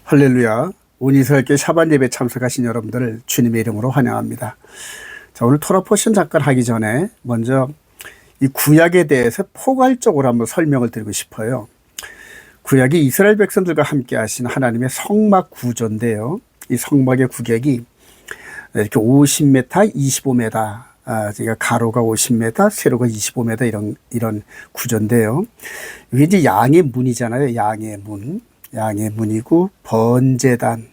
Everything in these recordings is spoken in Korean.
할렐루야. 온 이스라엘교회 샤반 예배 참석하신 여러분들을 주님의 이름으로 환영합니다. 자, 오늘 토라 포션 잠깐 하기 전에 먼저 이 구약에 대해서 포괄적으로 한번 설명을 드리고 싶어요. 구약이 이스라엘 백성들과 함께 하신 하나님의 성막 구조인데요. 이 성막의 구격이 이렇게 50m, 25m, 그러니까 가로가 50m, 세로가 25m 이런 구조인데요. 이게 이제 양의 문이잖아요. 양의 문. 양의 문이고 번제단,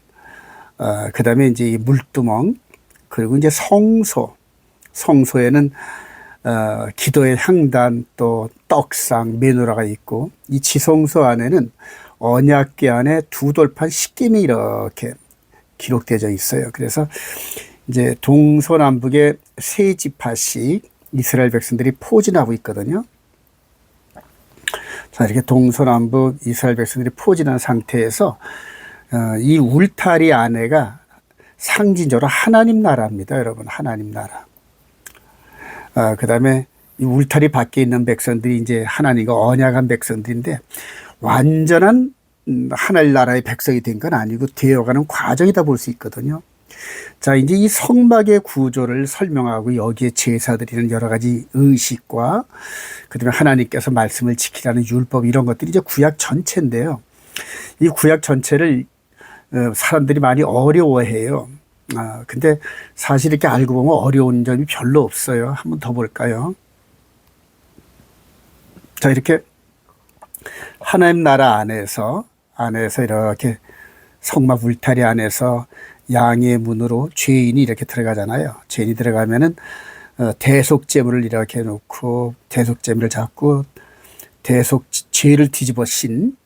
그 다음에 이제 이 물두멍, 그리고 이제 성소에는 기도의 향단, 또 떡상, 메노라가 있고, 이 지성소 안에는 언약궤 안에 두 돌판 십계명이 이렇게 기록되어 있어요. 그래서 이제 동서남북의 세 지파씩 이스라엘 백성들이 포진하고 있거든요. 자, 이렇게 동서남북 이스라엘 백성들이 포진한 상태에서 이 울타리 안에가 상징적으로 하나님 나라입니다. 여러분, 하나님 나라. 그 다음에 이 울타리 밖에 있는 백성들이 이제 하나님과 언약한 백성들인데 완전한 하나님 나라의 백성이 된 건 아니고 되어가는 과정이다 볼 수 있거든요. 자, 이제 이 성막의 구조를 설명하고 여기에 제사드리는 여러 가지 의식과 그다음에 하나님께서 말씀을 지키라는 율법 이런 것들이 이제 구약 전체인데요. 이 구약 전체를 사람들이 많이 어려워해요. 근데 사실 이렇게 알고 보면 어려운 점이 별로 없어요. 한번 더 볼까요? 자, 이렇게 하나님 나라 안에서 이렇게 성막 울타리 안에서 양의 문으로 죄인이 이렇게 들어가잖아요. 죄인이 들어가면은 대속제물을 이렇게 놓고 대속제물을 잡고 죄를 뒤집어신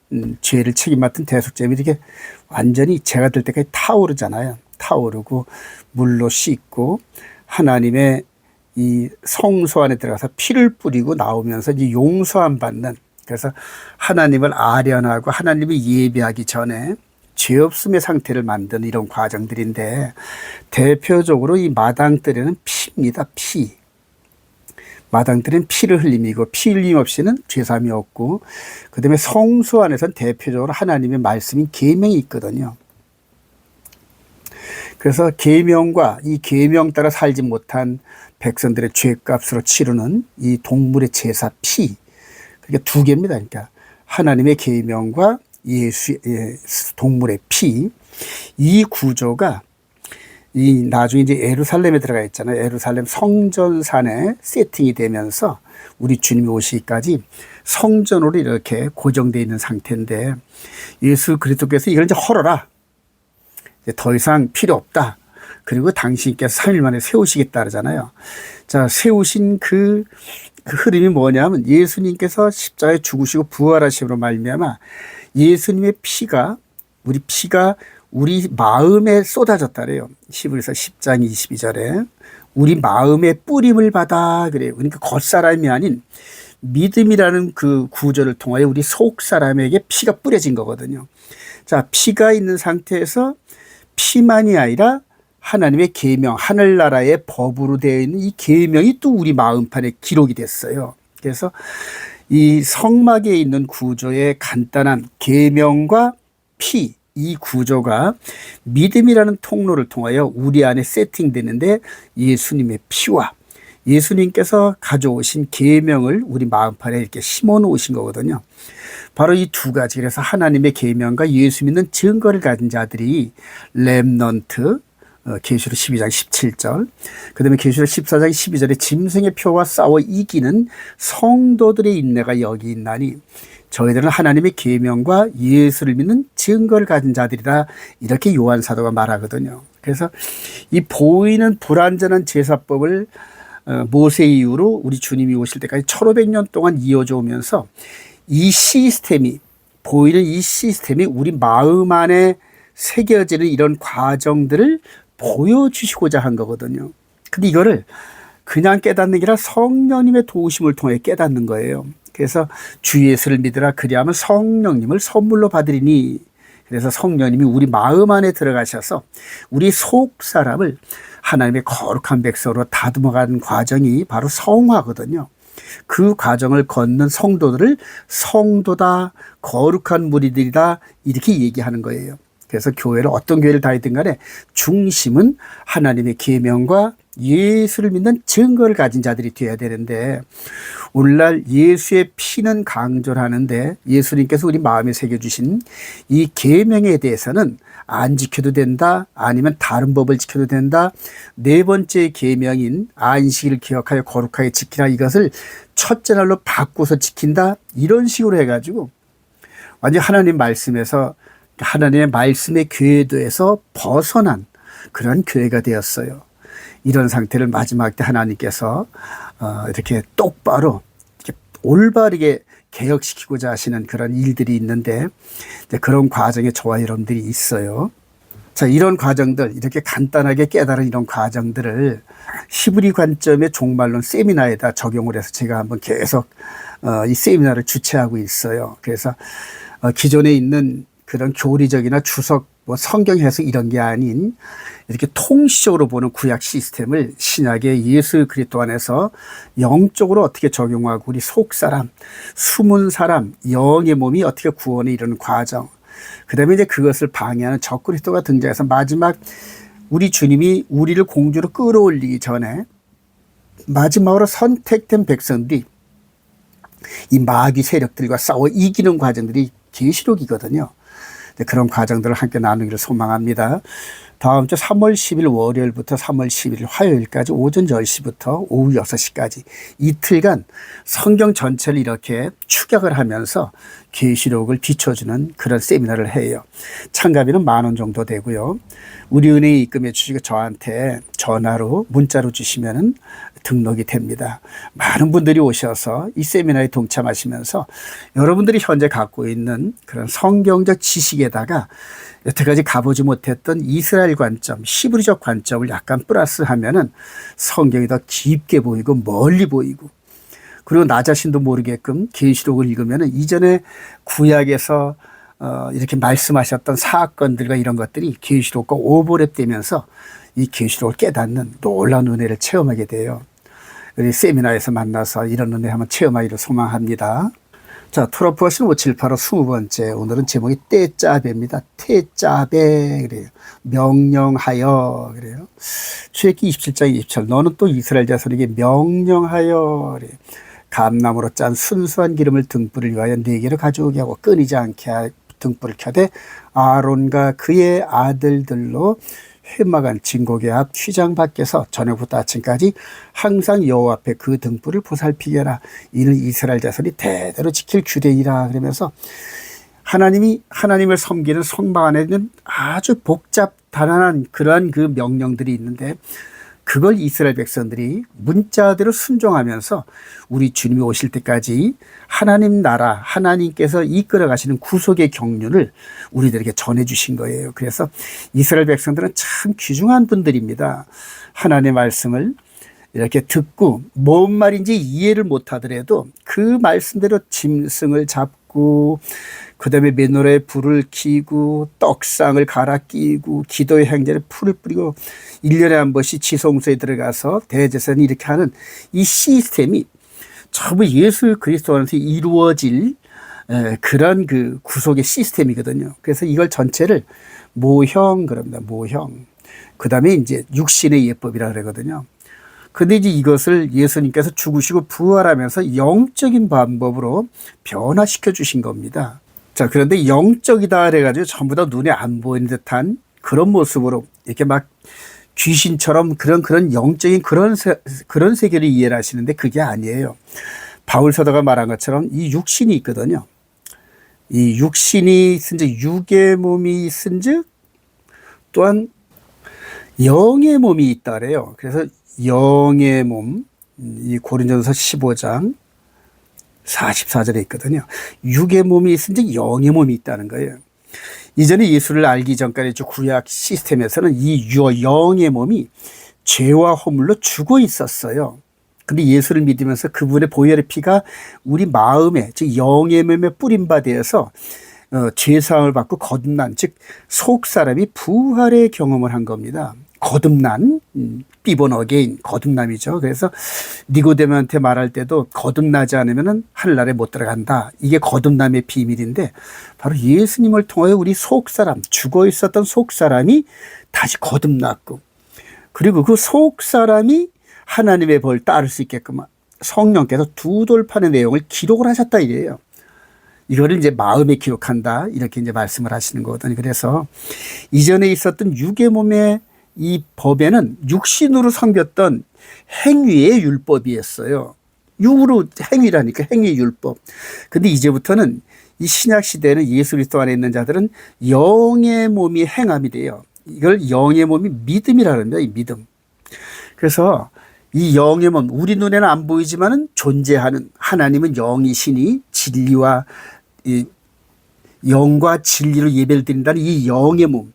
죄를 책임 맡은 대속제물이 이렇게 완전히 죄가 될 때까지 타오르잖아요. 타오르고 물로 씻고 하나님의 이 성소 안에 들어가서 피를 뿌리고 나오면서 이제 용서함 받는, 그래서 하나님을 아련하고 하나님을 예배하기 전에 죄 없음의 상태를 만드는 이런 과정들인데 대표적으로 이 마당들에는 피입니다. 피. 마당들은 피를 흘림이고 피 흘림 없이는 죄사함이 없고 그다음에 성소 안에서는 대표적으로 하나님의 말씀인 계명이 있거든요. 그래서 계명과 이 계명 따라 살지 못한 백성들의 죄값으로 치르는 이 동물의 제사 피. 그러니까 두 개입니다. 그러니까 하나님의 계명과 동물의 피, 이 구조가 나중에 이제 예루살렘에 들어가 있잖아요. 예루살렘 성전산에 세팅이 되면서 우리 주님이 오시기까지 성전으로 이렇게 고정되어 있는 상태인데 예수 그리스도께서 이걸 이제 헐어라. 이제 더 이상 필요 없다. 그리고 당신께서 3일 만에 세우시겠다 그러잖아요. 자, 세우신 그 흐름이 뭐냐면 예수님께서 십자가에 죽으시고 부활하심으로 말미암아 예수님의 피가 우리 마음에 쏟아졌다래요. 히브리서 10장 22절에 우리 마음에 뿌림을 받아 그래요. 그러니까 겉사람이 아닌 믿음이라는 그 구조를 통하여 우리 속사람에게 피가 뿌려진 거거든요. 자, 피가 있는 상태에서 피만이 아니라 하나님의 계명, 하늘나라의 법으로 되어 있는 이 계명이 또 우리 마음판에 기록이 됐어요. 그래서 이 성막에 있는 구조의 간단한 계명과 피, 이 구조가 믿음이라는 통로를 통하여 우리 안에 세팅되는데 예수님의 피와 예수님께서 가져오신 계명을 우리 마음판에 이렇게 심어 놓으신 거거든요. 바로 이 두 가지, 그래서 하나님의 계명과 예수 믿는 증거를 가진 자들이 렘넌트, 계시록 12장 17절, 그 다음에 계시록 14장 12절에 짐승의 표와 싸워 이기는 성도들의 인내가 여기 있나니 저희들은 하나님의 계명과 예수를 믿는 증거를 가진 자들이다, 이렇게 요한 사도가 말하거든요. 그래서 이 보이는 불완전한 제사법을 모세 이후로 우리 주님이 오실 때까지 1500년 동안 이어져 오면서 보이는 이 시스템이 우리 마음 안에 새겨지는 이런 과정들을 보여주시고자 한 거거든요. 근데 이거를 그냥 깨닫는 게 아니라 성령님의 도우심을 통해 깨닫는 거예요. 그래서 주 예수를 믿으라 그리하면 성령님을 선물로 받으리니, 그래서 성령님이 우리 마음 안에 들어가셔서 우리 속 사람을 하나님의 거룩한 백성으로 다듬어가는 과정이 바로 성화거든요. 그 과정을 걷는 성도들을 성도다, 거룩한 무리들이다, 이렇게 얘기하는 거예요. 그래서 교회를 어떤 교회를 다니든 간에 중심은 하나님의 계명과 예수를 믿는 증거를 가진 자들이 되어야 되는데, 오늘날 예수의 피는 강조를 하는데 예수님께서 우리 마음에 새겨주신 이 계명에 대해서는 안 지켜도 된다, 아니면 다른 법을 지켜도 된다, 네 번째 계명인 안식일을 기억하여 거룩하게 지키라, 이것을 첫째 날로 바꿔서 지킨다, 이런 식으로 해가지고 완전 하나님 말씀에서, 하나님의 말씀의 궤도에서 벗어난 그런 교회가 되었어요. 이런 상태를 마지막 때 하나님께서 이렇게 똑바로 이렇게 올바르게 개혁시키고자 하시는 그런 일들이 있는데, 그런 과정에 저와 여러분들이 있어요. 자, 이런 과정들, 이렇게 간단하게 깨달은 이런 과정들을 히브리 관점의 종말론 세미나에다 적용을 해서 제가 한번 계속 이 세미나를 주최하고 있어요. 그래서 기존에 있는 그런 교리적이나 주석, 뭐 성경 해석 이런 게 아닌 이렇게 통시적으로 보는 구약 시스템을 신약의 예수 그리스도 안에서 영적으로 어떻게 적용하고 우리 속 사람, 숨은 사람, 영의 몸이 어떻게 구원에 이르는 과정, 그 다음에 이제 그것을 방해하는 적그리스도가 등장해서 마지막 우리 주님이 우리를 공주로 끌어올리기 전에 마지막으로 선택된 백성들이 이 마귀 세력들과 싸워 이기는 과정들이 계시록이거든요. 그런 과정들을 함께 나누기를 소망합니다. 다음 주 3월 10일 월요일부터 3월 11일 화요일까지 오전 10시부터 오후 6시까지 이틀간 성경 전체를 이렇게 추격을 하면서 계시록을 비춰주는 그런 세미나를 해요. 참가비는 10,000원 정도 되고요. 우리 은행에 입금해 주시고 저한테 전화로 문자로 주시면은 등록이 됩니다. 많은 분들이 오셔서 이 세미나에 동참하시면서 여러분들이 현재 갖고 있는 그런 성경적 지식에다가 여태까지 가보지 못했던 이스라엘 관점, 히브리적 관점을 약간 플러스하면은 성경이 더 깊게 보이고 멀리 보이고, 그리고 나 자신도 모르게끔 계시록을 읽으면은 이전에 구약에서 이렇게 말씀하셨던 사건들과 이런 것들이 계시록과 오버랩되면서 이 계시록을 깨닫는 놀라운 은혜를 체험하게 돼요. 우리 세미나에서 만나서 이런 은혜 한번 체험하기를 소망합니다. 자, 트로퍼신 5785 20번째. 오늘은 제목이 때짜배입니다. 태짜배 그래요. 명령하여 그래요. 출애굽기 27장 27. 너는 또 이스라엘 자손에게 명령하여 그래요. 감나무로 짠 순수한 기름을 등불을 위하여 4개를 가져오게 하고 끊이지 않게 등불을 켜되 아론과 그의 아들들로 회막안 진고개 앞 휘장 밖에서 저녁부터 아침까지 항상 여호와 앞에 그 등불을 보살피게 하라. 이는 이스라엘 자손이 대대로 지킬 규례이라. 그러면서 하나님을 섬기는 성막 안에는 아주 복잡 단단한 그러한 그 명령들이 있는데, 그걸 이스라엘 백성들이 문자대로 순종하면서 우리 주님이 오실 때까지 하나님 나라, 하나님께서 이끌어 가시는 구속의 경륜을 우리들에게 전해주신 거예요. 그래서 이스라엘 백성들은 참 귀중한 분들입니다. 하나님의 말씀을 이렇게 듣고 뭔 말인지 이해를 못하더라도 그 말씀대로 짐승을 잡고, 그 다음에 맨홀에 불을 켜고 떡상을 갈아 끼고 기도의 행전에 풀을 뿌리고 1년에 한 번씩 지성소에 들어가서 대제사장이 이렇게 하는 이 시스템이 전부 예수 그리스도 안에서 이루어질 그런 그 구속의 시스템이거든요. 그래서 이걸 전체를 모형 그럽니다. 모형. 그 다음에 이제 육신의 예법이라 그러거든요. 근데 이제 이것을 예수님께서 죽으시고 부활하면서 영적인 방법으로 변화시켜 주신 겁니다. 자, 그런데 영적이다 그래가지고 전부 다 눈에 안 보이는 듯한 그런 모습으로 이렇게 막 귀신처럼 그런 영적인 그런 세계를 이해를 하시는데 그게 아니에요. 바울 사도가 말한 것처럼 이 육신이 있거든요. 이 육신이 있은즉 육의 몸이 있은즉 또한 영의 몸이 있다 그래요. 그래서 영의 몸, 이 고린도전서 15장 44절에 있거든요. 육의 몸이 있은즉 영의 몸이 있다는 거예요. 이전에 예수를 알기 전까지 구약 시스템에서는 이 영의 몸이 죄와 허물로 죽어 있었어요. 근데 예수를 믿으면서 그분의 보혈의 피가 우리 마음에, 즉 영의 몸에 뿌린 바 되어서 죄사함을 받고 거듭난, 즉 속 사람이 부활의 경험을 한 겁니다. 거듭난 삐본 어게인 거듭남이죠. 그래서 니고데모한테 말할 때도 거듭나지 않으면 하늘나라에 못 들어간다. 이게 거듭남의 비밀인데 바로 예수님을 통하여 우리 속사람, 죽어 있었던 속사람이 다시 거듭났고, 그리고 그 속사람이 하나님의 벌 따를 수 있게끔 성령께서 두 돌판의 내용을 기록을 하셨다 이래요. 이거를 이제 마음에 기록한다 이렇게 이제 말씀을 하시는 거거든요. 그래서 이전에 있었던 육의 몸의 이 법에는 육신으로 섬겼던 행위의 율법이었어요. 육으로 행위라니까 행위 율법. 근데 이제부터는 이 신약 시대에는 예수 그리스도 안에 있는 자들은 영의 몸이 행함이 돼요. 이걸 영의 몸이 믿음이라는 거예요. 이 믿음. 그래서 이 영의 몸, 우리 눈에는 안 보이지만은 존재하는, 하나님은 영이시니 진리와 이 영과 진리로 예배를 드린다는 이 영의 몸,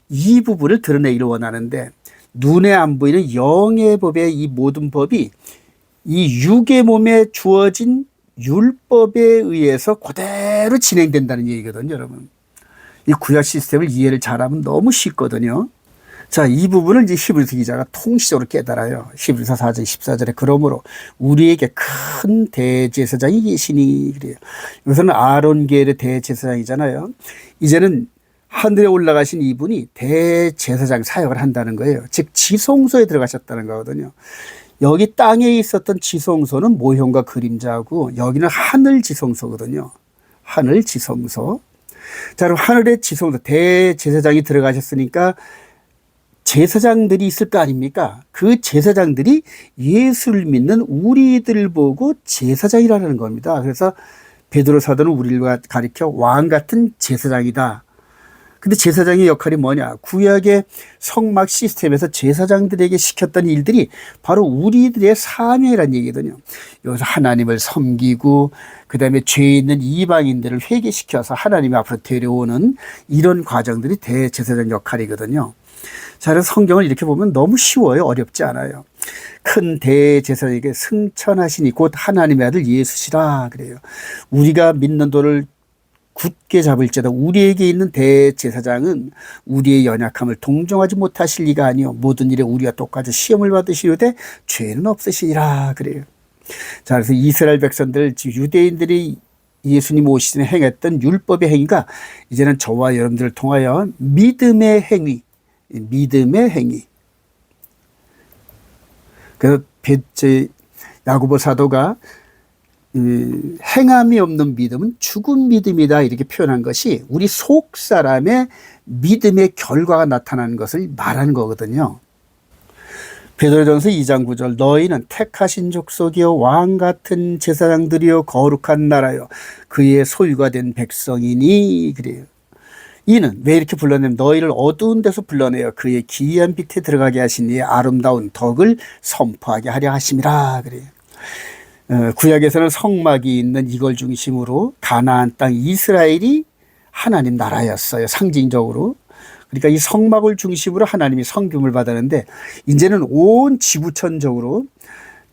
이 부분을 드러내기를 원하는데, 눈에 안 보이는 영의 법의 이 모든 법이 이 육의 몸에 주어진 율법에 의해서 그대로 진행된다는 얘기거든요, 여러분. 이 구약 시스템을 이해를 잘하면 너무 쉽거든요. 자, 이 부분을 이제 히브리서 기자가 통시적으로 깨달아요. 히브리서 4장 14절에 그러므로 우리에게 큰 대제사장이 계시니 그래요. 여기서는 아론 계열의 대제사장이잖아요. 이제는 하늘에 올라가신 이분이 대제사장 사역을 한다는 거예요. 즉 지성소에 들어가셨다는 거거든요. 여기 땅에 있었던 지성소는 모형과 그림자고 여기는 하늘 지성소거든요. 하늘 지성소. 자, 그럼 하늘의 지성소 대제사장이 들어가셨으니까 제사장들이 있을 거 아닙니까? 그 제사장들이 예수를 믿는 우리들을 보고 제사장이라는 겁니다. 그래서 베드로 사도는 우리를 가리켜 왕 같은 제사장이다. 근데 제사장의 역할이 뭐냐? 구약의 성막 시스템에서 제사장들에게 시켰던 일들이 바로 우리들의 사명이라는 얘기거든요. 여기서 하나님을 섬기고 그다음에 죄 있는 이방인들을 회개시켜서 하나님 앞으로 데려오는 이런 과정들이 대제사장 역할이거든요. 자, 그래서 성경을 이렇게 보면 너무 쉬워요. 어렵지 않아요. 큰 대제사장에게 승천하시니 곧 하나님의 아들 예수시라 그래요. 우리가 믿는 도를 굳게 잡을지어다. 우리에게 있는 대제사장은 우리의 연약함을 동정하지 못하실 리가 아니요 모든 일에 우리와 똑같이 시험을 받으시려되 죄는 없으시리라 그래요. 자, 그래서 이스라엘 백성들, 유대인들이 예수님 오시기 전에 행했던 율법의 행위가 이제는 저와 여러분들을 통하여 믿음의 행위, 믿음의 행위. 그래서 야고보 사도가 행함이 없는 믿음은 죽은 믿음이다 이렇게 표현한 것이 우리 속 사람의 믿음의 결과가 나타나는 것을 말하는 거거든요. 베드로전서 2장 9절 너희는 택하신 족속이요 왕 같은 제사장들이요 거룩한 나라요 그의 소유가 된 백성이니 그래요. 이는 왜 이렇게 불러내면 너희를 어두운 데서 불러내어 그의 기이한 빛에 들어가게 하신 이의 아름다운 덕을 선포하게 하려 하심이라 그래요. 구약에서는 성막이 있는 이걸 중심으로 가나안 땅 이스라엘이 하나님 나라였어요. 상징적으로. 그러니까 이 성막을 중심으로 하나님이 성김을 받았는데 이제는 온 지구촌적으로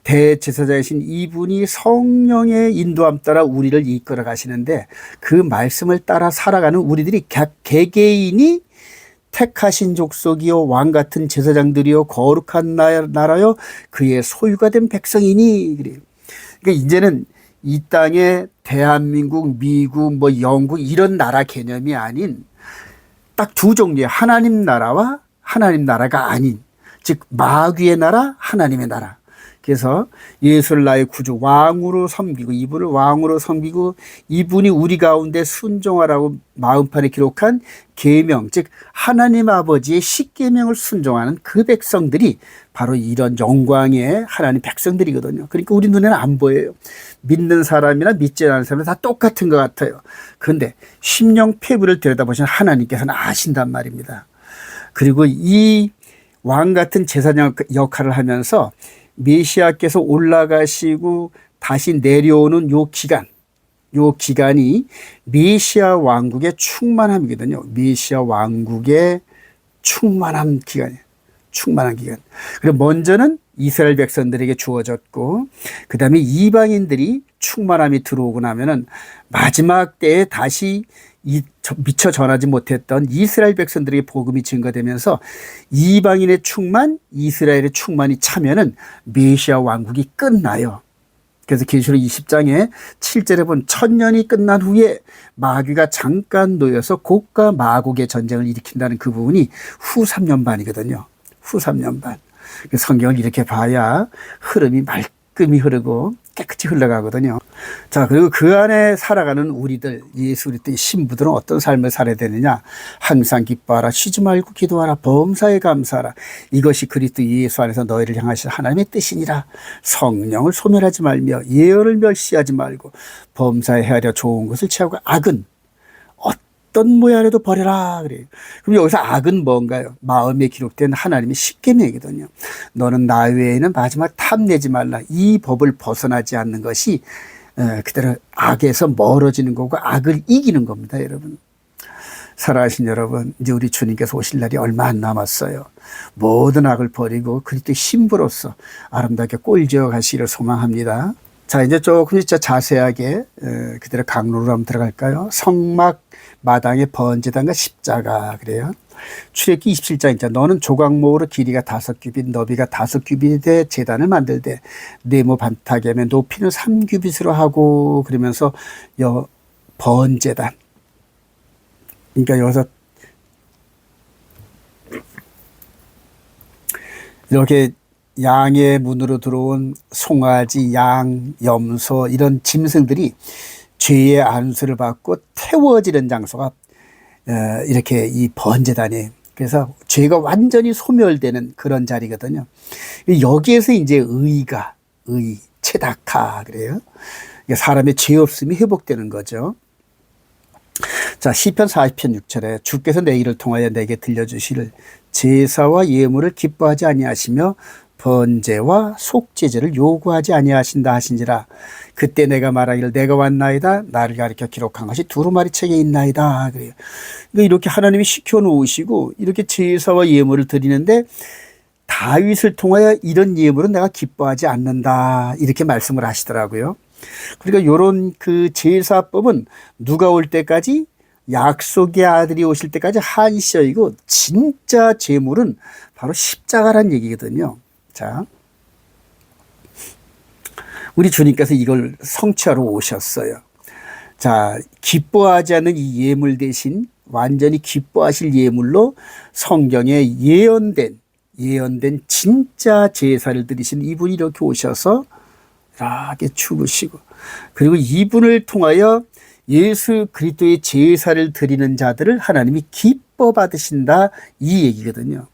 대제사장이신 이분이 성령의 인도함 따라 우리를 이끌어 가시는데 그 말씀을 따라 살아가는 우리들이 개개인이 택하신 족속이요 왕 같은 제사장들이요 거룩한 나라요 그의 소유가 된 백성이니 그래요. 그러니까 이제는 이 땅에 대한민국, 미국, 뭐 영국 이런 나라 개념이 아닌 딱 두 종류의 하나님 나라와 하나님 나라가 아닌 즉 마귀의 나라, 하나님의 나라. 그래서 예수를 나의 구주 왕으로 섬기고 이분을 왕으로 섬기고 이분이 우리 가운데 순종하라고 마음판에 기록한 계명 즉 하나님 아버지의 십계명을 순종하는 그 백성들이 바로 이런 영광의 하나님 백성들이거든요. 그러니까 우리 눈에는 안 보여요. 믿는 사람이나 믿지 않는 사람은 다 똑같은 것 같아요. 그런데 심령폐부를 들여다보시면 하나님께서는 아신단 말입니다. 그리고 이 왕 같은 제사장 역할을 하면서 메시아께서 올라가시고 다시 내려오는 요 기간이 메시아 왕국의 충만함이거든요. 메시아 왕국의 충만한 기간이에요. 충만한 기간. 그리고 먼저는 이스라엘 백성들에게 주어졌고 그 다음에 이방인들이 충만함이 들어오고 나면은 마지막 때에 다시 미처 전하지 못했던 이스라엘 백성들에게 복음이 증거되면서 이방인의 충만, 이스라엘의 충만이 차면은 메시아 왕국이 끝나요. 그래서 계시록 20장에 7절에 본 천년이 끝난 후에 마귀가 잠깐 놓여서 곡과 마곡의 전쟁을 일으킨다는 그 부분이 후 3년 반이거든요. 후 3년 반. 성경을 이렇게 봐야 흐름이 말끔히 흐르고 깨끗이 흘러가거든요. 자, 그리고 그 안에 살아가는 우리들, 예수 그리스도의 신부들은 어떤 삶을 살아야 되느냐? 항상 기뻐하라, 쉬지 말고 기도하라, 범사에 감사하라. 이것이 그리스도 예수 안에서 너희를 향하신 하나님의 뜻이니라. 성령을 소멸하지 말며 예언을 멸시하지 말고 범사에 헤아려 좋은 것을 취하고 악은 어떤 모양에도 버려라. 그래요. 그럼 여기서 악은 뭔가요? 마음에 기록된 하나님의 십계명이거든요. 너는 나 외에는 마지막 탐내지 말라. 이 법을 벗어나지 않는 것이 그대로 악에서 멀어지는 거고 악을 이기는 겁니다, 여러분. 살아가신 여러분, 이제 우리 주님께서 오실 날이 얼마 안 남았어요. 모든 악을 버리고 그리스도의 신부로서 아름답게 꼴지어 가시기를 소망합니다. 자, 이제 조금 진짜 자세하게 그대로 강론으로 한번 들어갈까요? 성막 마당의 번제단과 십자가. 그래요. 출애굽기 27장이죠. 너는 조각목으로 길이가 5규빗, 너비가 5규빗이 돼 제단을 만들되 네모 반타기하면 높이는 3규빗으로 하고, 그러면서 번제단. 그러니까 여기서 이렇게 양의 문으로 들어온 송아지, 양, 염소 이런 짐승들이 죄의 안수를 받고 태워지는 장소가 이렇게 이 번제단이에요. 그래서 죄가 완전히 소멸되는 그런 자리거든요. 여기에서 이제 의, 체다카 그래요. 사람의 죄 없음이 회복되는 거죠. 자, 시편 40편 6절에 주께서 내 일을 통하여 내게 들려주시를 제사와 예물을 기뻐하지 아니하시며 번제와 속죄제를 요구하지 아니하신다 하신지라. 그때 내가 말하기를 내가 왔나이다. 나를 가리켜 기록한 것이 두루마리 책에 있나이다. 그래요. 그러니까 이렇게 하나님이 시켜놓으시고 이렇게 제사와 예물을 드리는데 다윗을 통하여 이런 예물은 내가 기뻐하지 않는다. 이렇게 말씀을 하시더라고요. 그러니까 이런 그 제사법은 누가 올 때까지, 약속의 아들이 오실 때까지 한시적이고 진짜 제물은 바로 십자가란 얘기거든요. 자, 우리 주님께서 이걸 성취하러 오셨어요. 자, 기뻐하지 않는 이 예물 대신 완전히 기뻐하실 예물로 성경에 예언된 진짜 제사를 드리신 이분이 이렇게 오셔서 이렇게 죽으시고, 그리고 이분을 통하여 예수 그리스도의 제사를 드리는 자들을 하나님이 기뻐 받으신다, 이 얘기거든요.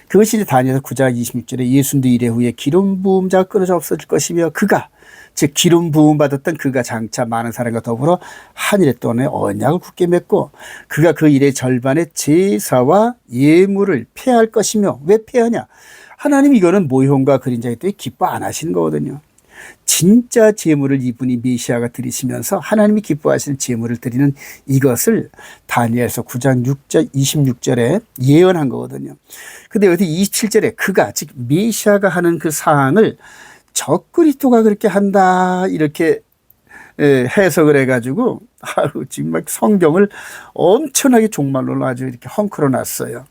그것이 이제 다니엘서 9장 26절에 예순도 이래 후에 기름 부음 자가 끊어져 없어질 것이며 그가, 즉 기름 부음 받았던 그가 장차 많은 사람과 더불어 하늘의 돈에 언약을 굳게 맺고 그가 그 일의 절반의 제사와 예물을 폐할 것이며, 왜 폐하냐? 하나님 이거는 모형과 그림자이기 때문에 기뻐 안 하시는 거거든요. 진짜 제물을 이분이 메시아가 드리시면서 하나님이 기뻐하시는 제물을 드리는 이것을 다니엘서 9장 26절에 예언한 거거든요. 근데 여기 27절에 그가, 즉 메시아가 하는 그 사항을 적그리스도가 그렇게 한다, 이렇게 해석을 해가지고 지금 막 성경을 엄청나게 종말로 아주 이렇게 헝클어 놨어요.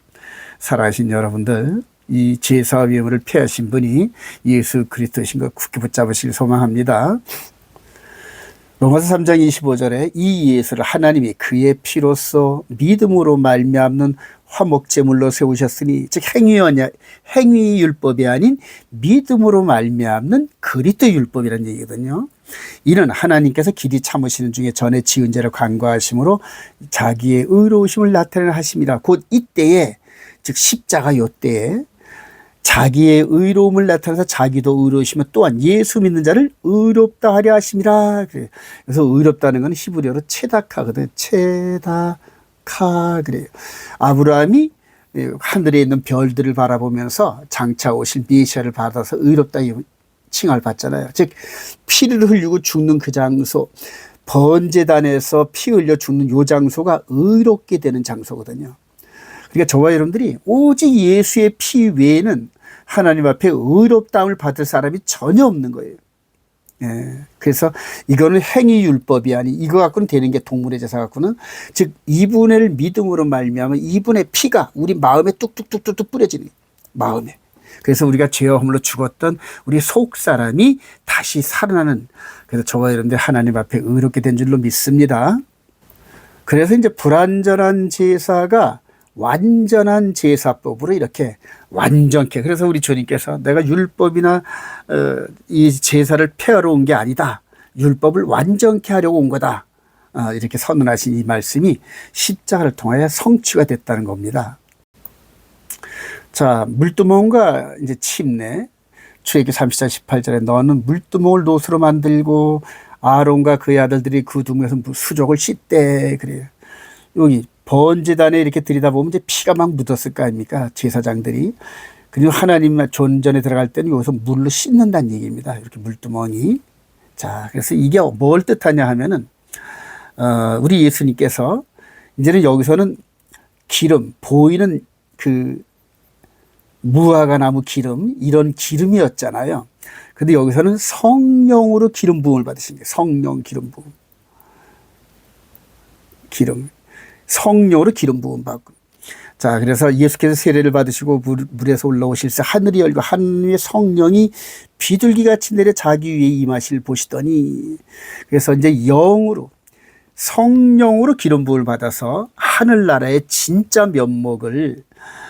살아계신 여러분들, 이 제사와 예물을 폐하신 분이 예수 그리스도이신 것 굳게 붙잡으시길 소망합니다. 로마서 3장 25절에 이 예수를 하나님이 그의 피로써 믿음으로 말미암는 화목제물로 세우셨으니, 즉 행위율법이 아닌 믿음으로 말미암는 그리스도 율법이라는 얘기거든요. 이는 하나님께서 길이 참으시는 중에 전에 지은 죄를 간과하심으로 자기의 의로우심을 나타내는 하심이라. 곧 이때에, 즉 십자가 요때에 자기의 의로움을 나타내서 자기도 의로우시며 또한 예수 믿는 자를 의롭다 하려 하심이라. 그래서 의롭다는 건 히브리어로 체다카거든요. 체다카 그래요. 아브라함이 하늘에 있는 별들을 바라보면서 장차 오실 메시아를 받아서 의롭다 칭을 받잖아요. 즉 피를 흘리고 죽는 그 장소, 번제단에서 피 흘려 죽는 요 장소가 의롭게 되는 장소거든요. 그러니까 저와 여러분들이 오직 예수의 피 외에는 하나님 앞에 의롭다함을 받을 사람이 전혀 없는 거예요. 예. 그래서 이거는 행위율법이 아니 이거 갖고는 되는 게 동물의 제사 갖고는 즉 이분을 믿음으로 말미암아 이분의 피가 우리 마음에 뚝뚝뚝뚝 뿌려지는 마음에. 그래서 우리가 죄와 허물로 죽었던 우리 속 사람이 다시 살아나는 그래서 저와 여러분들 하나님 앞에 의롭게 된 줄로 믿습니다. 그래서 이제 불완전한 제사가 완전한 제사법으로 이렇게 완전케 그래서 우리 주님께서 내가 율법이나 이 제사를 폐하러 온 게 아니다. 율법을 완전케 하려고 온 거다. 이렇게 선언하신 이 말씀이 십자가를 통하여 성취가 됐다는 겁니다. 자, 물두멍과 이제 침례 출애굽기 30장 18절에 너는 물두멍을 노수로 만들고 아론과 그의 아들들이 그 두멍에서 수족을 씻대 그래요. 여기 번제단에 이렇게 들이다보면 이제 피가 막 묻었을 거 아닙니까? 제사장들이. 그리고 하나님 존전에 들어갈 때는 여기서 물로 씻는다는 얘기입니다. 이렇게 물두멍이. 자, 그래서 이게 뭘 뜻하냐 하면은, 우리 예수님께서 이제는 여기서는 기름, 보이는 그 무화과 나무 기름, 이런 기름이었잖아요. 근데 여기서는 성령으로 기름 부음을 받으신 거예요. 성령 기름 부음. 기름. 성령으로 기름 부음 받고. 자, 그래서 예수께서 세례를 받으시고 물에서 올라오실새 하늘이 열고 하늘의 성령이 비둘기같이 내려 자기 위에 임하실 보시더니 그래서 이제 영으로 성령으로 기름 부음을 받아서 하늘나라의 진짜 면목을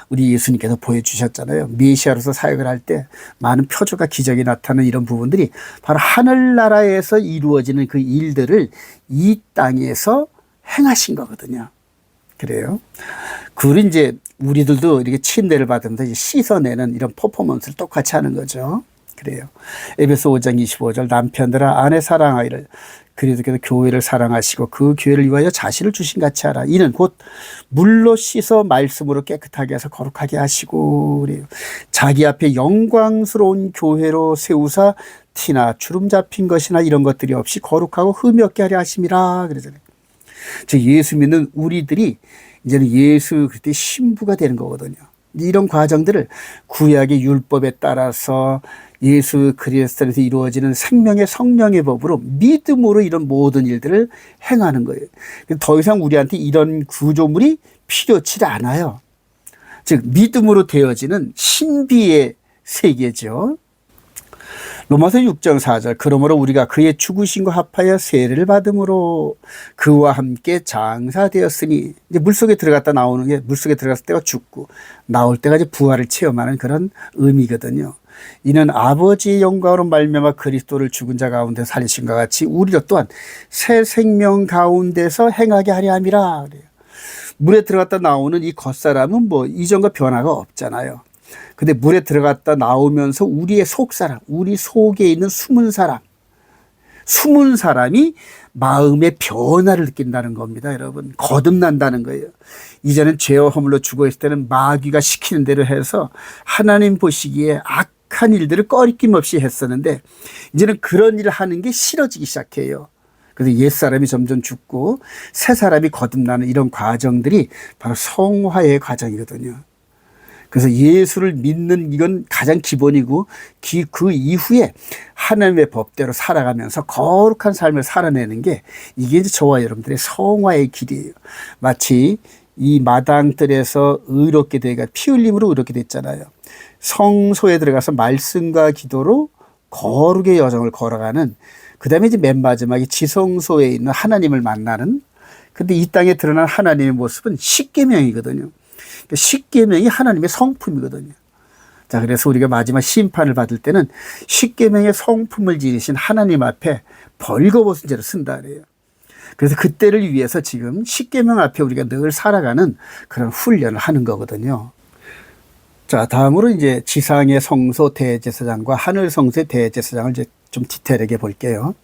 우리 예수님께서 보여주셨잖아요. 메시아로서 사역을 할 때 많은 표적과 기적이 나타나는 이런 부분들이 바로 하늘나라에서 이루어지는 그 일들을 이 땅에서 행하신 거거든요. 그래요. 그리고 이제 우리들도 이렇게 침례를 받으면서 씻어내는 이런 퍼포먼스를 똑같이 하는 거죠. 그래요. 에베소 5장 25절 남편들아 아내 사랑하기를 그리스도께서 교회를 사랑하시고 그 교회를 위하여 자신을 주신 같이 하라. 이는 곧 물로 씻어 말씀으로 깨끗하게 해서 거룩하게 하시고 그래요. 자기 앞에 영광스러운 교회로 세우사 티나 주름 잡힌 것이나 이런 것들이 없이 거룩하고 흠이 없게 하려 하심이라 그러잖아요. 즉 예수 믿는 우리들이 이제는 예수 그리스도의 신부가 되는 거거든요. 이런 과정들을 구약의 율법에 따라서 예수 그리스도에서 이루어지는 생명의 성령의 법으로 믿음으로 이런 모든 일들을 행하는 거예요. 더 이상 우리한테 이런 구조물이 필요치 않아요. 즉 믿음으로 되어지는 신비의 세계죠. 로마서 6장 4절 그러므로 우리가 그의 죽으심과 합하여 세례를 받음으로 그와 함께 장사되었으니 이제 물속에 들어갔다 나오는 게 물속에 들어갔을 때가 죽고 나올 때가 이제 부활을 체험하는 그런 의미거든요. 이는 아버지의 영광으로 말미암아 그리스도를 죽은 자 가운데 살리신과 같이 우리도 또한 새 생명 가운데서 행하게 하려 함이라 그래요. 물에 들어갔다 나오는 이 겉사람은 뭐 이전과 변화가 없잖아요. 근데 물에 들어갔다 나오면서 우리의 속사람, 우리 속에 있는 숨은 사람이 마음의 변화를 느낀다는 겁니다, 여러분. 거듭난다는 거예요. 이전엔 죄와 허물로 죽어있을 때는 마귀가 시키는 대로 해서 하나님 보시기에 악한 일들을 꺼리낌 없이 했었는데 이제는 그런 일을 하는 게 싫어지기 시작해요. 그래서 옛사람이 점점 죽고 새 사람이 거듭나는 이런 과정들이 바로 성화의 과정이거든요. 그래서 예수를 믿는 이건 가장 기본이고 그 이후에 하나님의 법대로 살아가면서 거룩한 삶을 살아내는 게 이게 이제 저와 여러분들의 성화의 길이에요. 마치 이 마당들에서 의롭게 되가 피 흘림으로 의롭게 됐잖아요. 성소에 들어가서 말씀과 기도로 거룩의 여정을 걸어가는 그다음에 이제 맨 마지막에 지성소에 있는 하나님을 만나는 근데 이 땅에 드러난 하나님의 모습은 십계명이거든요. 십계명이 하나님의 성품이거든요. 자, 그래서 우리가 마지막 심판을 받을 때는 십계명의 성품을 지니신 하나님 앞에 벌거벗은 죄를 쓴다 그래요. 그래서 그때를 위해서 지금 십계명 앞에 우리가 늘 살아가는 그런 훈련을 하는 거거든요. 자, 다음으로 이제 지상의 성소 대제사장과 하늘 성소의 대제사장을 이제 좀 디테일하게 볼게요.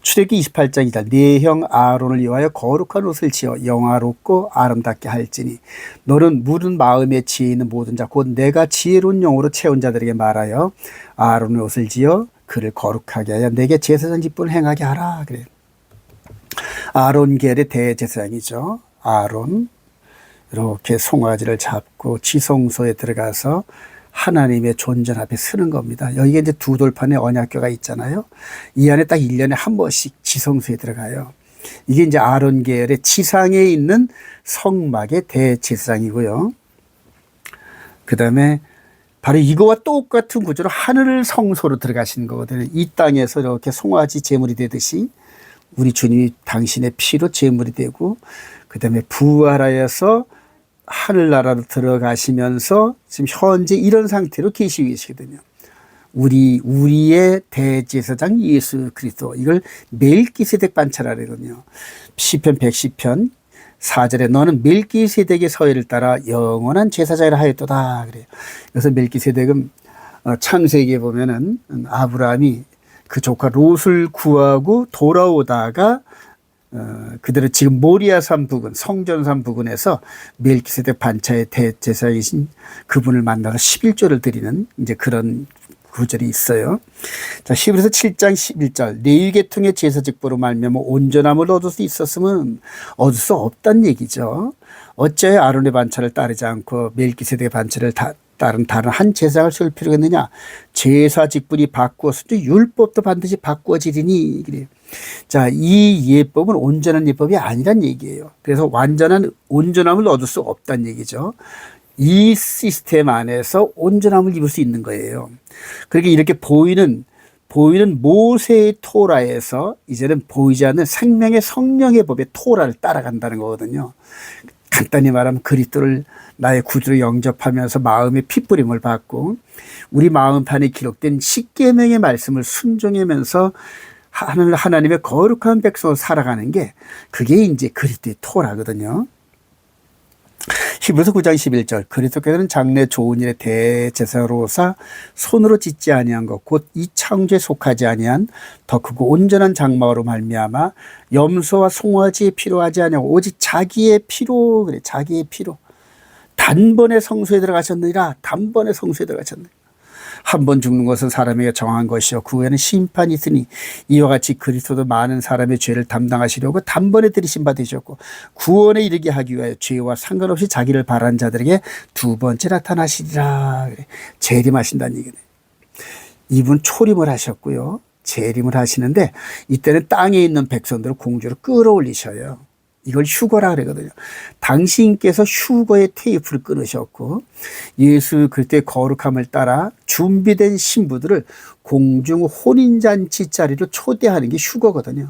출애굽기 28장 2절 네 형 아론을 위하여 거룩한 옷을 지어 영화롭고 아름답게 할지니 너는 물은 마음에 지혜 있는 모든 자 곧 내가 지혜로운 영으로 채운 자들에게 말하여 아론의 옷을 지어 그를 거룩하게 하여 내게 제사장 직분을 행하게 하라 그래요. 아론 계열의 대제사장이죠. 아론 이렇게 송아지를 잡고 지성소에 들어가서 하나님의 존전 앞에 서는 겁니다. 여기에 이제 두 돌판의 언약궤가 있잖아요. 이 안에 딱 1년에 한 번씩 지성소에 들어가요. 이게 이제 아론 계열의 지상에 있는 성막의 대제사장이고요. 그 다음에 바로 이거와 똑같은 구조로 하늘 성소로 들어가시는 거거든요. 이 땅에서 이렇게 송아지 제물이 되듯이 우리 주님이 당신의 피로 제물이 되고, 그 다음에 부활하여서 하늘나라로 들어가시면서 지금 현재 이런 상태로 계시고 계시거든요. 우리의 대제사장 예수 그리스도, 이걸 멜기세덱 반차라거든요. 시편 110편 4절에 너는 멜기세덱의 서열을 따라 영원한 제사장이라 하였도다 그래요. 그래서 멜기세덱은 창세기에 보면은 아브라함이 그 조카 롯을 구하고 돌아오다가 그대로 지금 모리아산 부근, 성전산 부근에서 멜기세덱 반차의 대제사장이신 그분을 만나서 11조를 드리는 이제 그런 구절이 있어요. 자, 히브리서 7장 11절 레위 계통의 제사 직보로 말미암아 온전함을 얻을 수 있었으면 얻을 수 없다는 얘기죠. 어찌하여 아론의 반차를 따르지 않고 멜기세덱의 반차를 따른 다른 한 제사장을 세울 필요가 있느냐. 제사 직분이 바꾸었으니 율법도 반드시 바꾸어지리니. 그래요. 자, 이 예법은 온전한 예법이 아니란 얘기예요. 그래서 완전한 온전함을 얻을 수 없다는 얘기죠. 이 시스템 안에서 온전함을 입을 수 있는 거예요. 그러니까 이렇게 보이는 모세의 토라에서 이제는 보이지 않는 생명의 성령의 법의 토라를 따라간다는 거거든요. 간단히 말하면 그리스도를 나의 구주로 영접하면서 마음의 핏부림을 받고 우리 마음판에 기록된 십계명의 말씀을 순종하면서 하나님의 거룩한 백성으로 살아가는 게 그게 이제 그리스도의 토라거든요. 히브리서 9장 11절 그리스도께서는 장래 좋은 일에 대제사로사 손으로 짓지 아니한 것 곧 이 창조에 속하지 아니한 더 크고 온전한 장막으로 말미암아 염소와 송아지에 필요하지 아니하고 오직 자기의 피로, 그래, 자기의 피로 단번에 성소에 들어가셨느니라. 단번에 성소에 들어가셨느니라. 한 번 죽는 것은 사람에게 정한 것이요 그 후에는 심판이 있으니 이와 같이 그리스도도 많은 사람의 죄를 담당하시려고 단번에 들이신 바 되셨고 구원에 이르게 하기 위하여 죄와 상관없이 자기를 바라는 자들에게 두 번째 나타나시리라. 재림하신다는 얘기네. 이분 초림을 하셨고요. 재림을 하시는데 이때는 땅에 있는 백성들을 공주로 끌어올리셔요. 이걸 휴거라 그러거든요. 당신께서 휴거의 테이프를 끊으셨고 예수 그리스도의 거룩함을 따라 준비된 신부들을 공중 혼인잔치 자리로 초대하는 게 휴거거든요.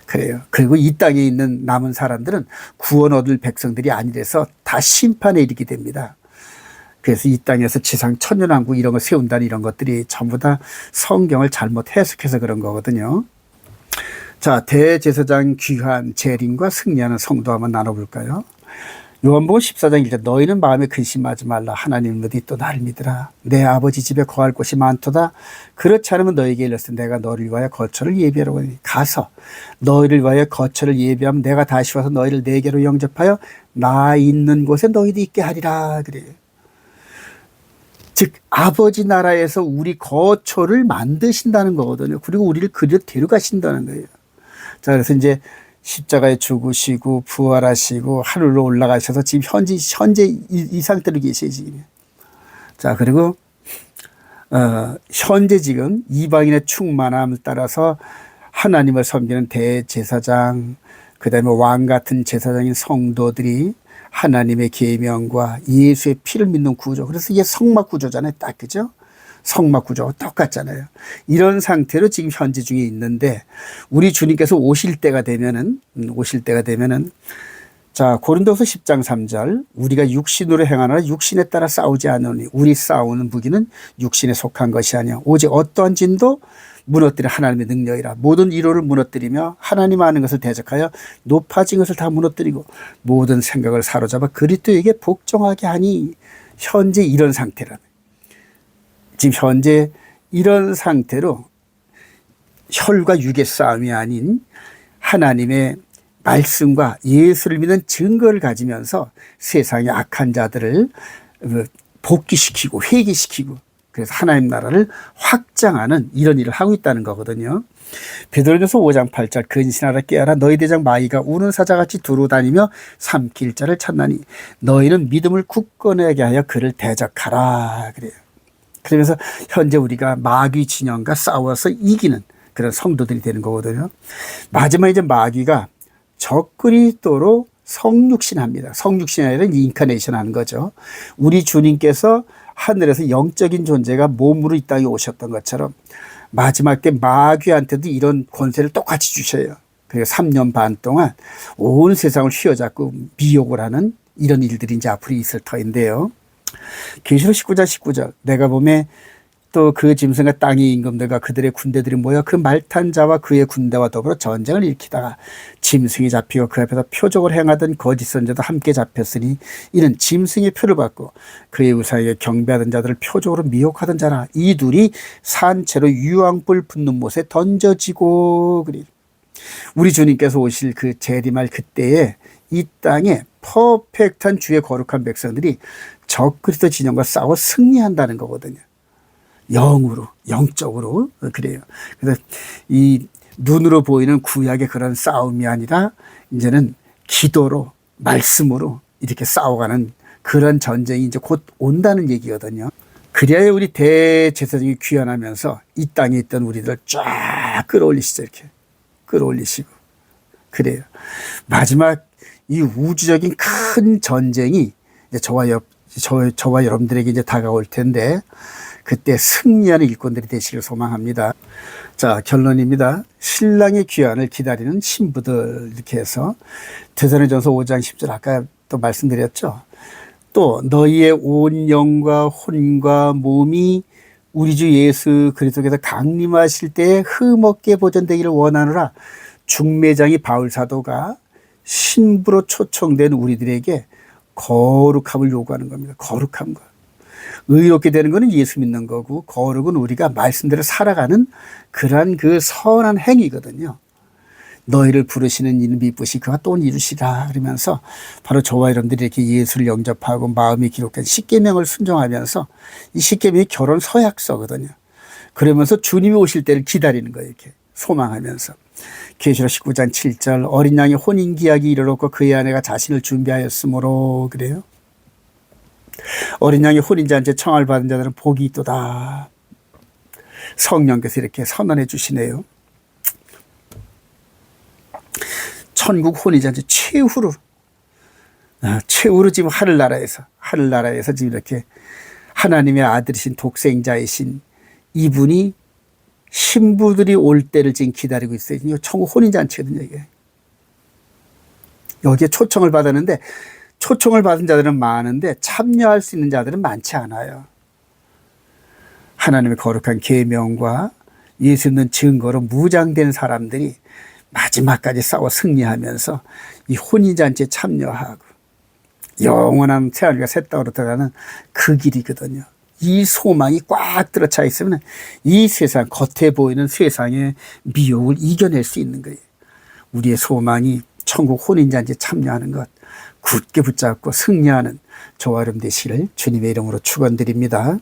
그래요. 그리고 이 땅에 있는 남은 사람들은 구원 얻을 백성들이 아니라서 다 심판에 이르게 됩니다. 그래서 이 땅에서 지상 천년왕국 이런 거 세운다는 이런 것들이 전부 다 성경을 잘못 해석해서 그런 거거든요. 자, 대제사장 귀환, 재림과 승리하는 성도 한번 나눠볼까요? 요한복음 14장 1절 너희는 마음에 근심하지 말라. 하나님 너희 또 나를 믿으라. 내 아버지 집에 거할 곳이 많도다. 그렇지 않으면 너희에게 일렀으니 내가 너를 위하여 거처를 예비하라고 하니 가서 너희를 위하여 거처를 예비하면 내가 다시 와서 너희를 내게로 영접하여 나 있는 곳에 너희도 있게 하리라. 그래요. 즉 아버지 나라에서 우리 거처를 만드신다는 거거든요. 그리고 우리를 그리로 데려가신다는 거예요. 자, 그래서 이제 십자가에 죽으시고 부활하시고 하늘로 올라가셔서 지금 현재 이 상태로 계세요, 지금. 자, 그리고 현재 지금 이방인의 충만함을 따라서 하나님을 섬기는 대제사장, 그다음에 왕 같은 제사장인 성도들이 하나님의 계명과 예수의 피를 믿는 구조. 그래서 이게 성막 구조잖아요, 딱 그죠? 성막 구조가 똑같잖아요. 이런 상태로 지금 현재 중에 있는데 우리 주님께서 오실 때가 되면은 자, 고린도서 10장 3절 우리가 육신으로 행하나 육신에 따라 싸우지 않으니 우리 싸우는 무기는 육신에 속한 것이 아니야 오직 어떠한 진도 무너뜨려 하나님의 능력이라. 모든 이로를 무너뜨리며 하나님 아는 것을 대적하여 높아진 것을 다 무너뜨리고 모든 생각을 사로잡아 그리스도에게 복종하게 하니. 현재 이런 상태라는, 지금 현재 이런 상태로 혈과 육의 싸움이 아닌 하나님의 말씀과 예수를 믿는 증거를 가지면서 세상의 악한 자들을 복귀시키고 회개시키고 그래서 하나님 나라를 확장하는 이런 일을 하고 있다는 거거든요. 베드로전서 5장 8절 근신하라 깨어라 너희 대장 마귀가 우는 사자같이 두루다니며 삼킬 자를 찾나니 너희는 믿음을 굳건하게 하여 그를 대적하라 그래요. 그러면서 현재 우리가 마귀 진영과 싸워서 이기는 그런 성도들이 되는 거거든요. 마지막 이제 마귀가 적그리스도로 성육신합니다. 성육신이 아니라 인카네이션 하는 거죠. 우리 주님께서 하늘에서 영적인 존재가 몸으로 이 땅에 오셨던 것처럼 마지막 때 마귀한테도 이런 권세를 똑같이 주셔요. 그리고 3년 반 동안 온 세상을 휘어잡고 미혹을 하는 이런 일들이 이제 앞으로 있을 터인데요. 계시록 19장 19절 내가 보면 또 그 짐승과 땅의 임금들과 그들의 군대들이 모여 그 말탄 자와 그의 군대와 더불어 전쟁을 일으키다가 짐승이 잡히고 그 앞에서 표적을 행하던 거짓 선자도 함께 잡혔으니 이는 짐승의 표를 받고 그의 우상에게 경배하던 자들을 표적으로 미혹하던 자라. 이 둘이 산채로 유황불 붙는 못에 던져지고 그리. 우리 주님께서 오실 그 재림할 그때에 이 땅에 퍼펙트한 주의 거룩한 백성들이 적그리스도 진영과 싸워 승리한다는 거거든요. 영으로, 영적으로 그래요. 그래서 이 눈으로 보이는 구약의 그런 싸움이 아니라 이제는 기도로, 말씀으로 이렇게 싸워가는 그런 전쟁이 이제 곧 온다는 얘기거든요. 그래야 우리 대제사장이 귀환하면서 이 땅에 있던 우리들 쫙 끌어올리시죠. 이렇게 끌어올리시고 그래요. 마지막 이 우주적인 큰 전쟁이 이제 저와 여러분들에게 이제 다가올 텐데 그때 승리하는 일꾼들이 되시길 소망합니다. 자, 결론입니다. 신랑의 귀환을 기다리는 신부들 이렇게 해서 데살로니가전서 5장 10절 아까 또 말씀드렸죠. 또 너희의 온 영과 혼과 몸이 우리 주 예수 그리스도께서 강림하실 때에 흠없게 보존되기를 원하노라. 중매장이 바울 사도가 신부로 초청된 우리들에게 거룩함을 요구하는 겁니다. 거룩함과. 의롭게 되는 것은 예수 믿는 거고 거룩은 우리가 말씀대로 살아가는 그러한 그 선한 행위거든요. 너희를 부르시는 이는 미쁘시 그가 또 이루시라 그러면서 바로 저와 여러분들이 이렇게 예수를 영접하고 마음이 기록된 십계명을 순종하면서 이 십계명이 결혼 서약서거든요. 그러면서 주님이 오실 때를 기다리는 거예요. 이렇게 소망하면서. 계시록 19장 7절 어린 양의 혼인기약이 이르렀고 그의 아내가 자신을 준비하였으므로 그래요. 어린 양의 혼인잔치에 청함을 받은 자들은 복이 있도다. 성령께서 이렇게 선언해 주시네요. 천국 혼인잔치 최후로 지금 하늘나라에서 지금 이렇게 하나님의 아들이신 독생자이신 이분이 신부들이 올 때를 지금 기다리고 있어요. 천국 혼인잔치거든요. 이게. 여기에 초청을 받았는데 초청을 받은 자들은 많은데 참여할 수 있는 자들은 많지 않아요. 하나님의 거룩한 계명과 예수 믿는 증거로 무장된 사람들이 마지막까지 싸워 승리하면서 이 혼인잔치에 참여하고 영원한 새하늘과 새 땅으로 들어가는 그 길이거든요. 이 소망이 꽉 들어차 있으면 이 세상, 겉에 보이는 세상의 미혹을 이겨낼 수 있는 거예요. 우리의 소망이 천국 혼인잔치에 참여하는 것, 굳게 붙잡고 승리하는 저와 여러분 되시기를 주님의 이름으로 축원드립니다.